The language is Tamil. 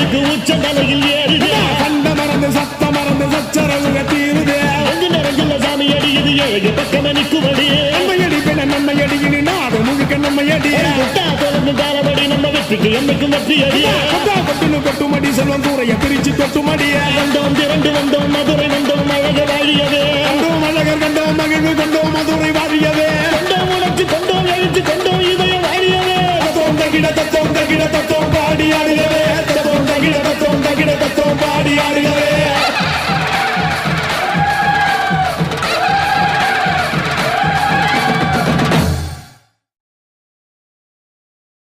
இருக்கு உச்ச தலையில் ஏறுது கண்ட மறந்து சத்த மறந்து சச்சரவுக தீருது அங்கு நிறைஞ்சுள்ள சாமி அடியுது ஏழு பக்கம் நிற்குமடி நம்மையடி பின்ன நம்மையடி இனி நாடு முழுக்க நம்மையடி தொடர்ந்து காலமடி நம்ம வெற்றிக்கு என்னைக்கும் வெற்றி அடி கொட்டுனு கொட்டுமடி செல்வம் தூரைய பிரிச்சு கொட்டுமடிய வந்தோம் திரண்டு வந்தோம் மதுரை வந்தோம் அழக வாழியவே கண்டோம் அழகர் கண்டோம் மகிழ்வு கண்டோம் மதுரை வாழியவே கொண்டோம் உணர்ச்சி கொண்டோம் எழுச்சி கொண்டோம் இதய வாழியவே தத்தோம் தகிட தத்தோம் பாடி ஆடுகவே தத்தோம் தகிட தத்தோம் பாடி ஆடுக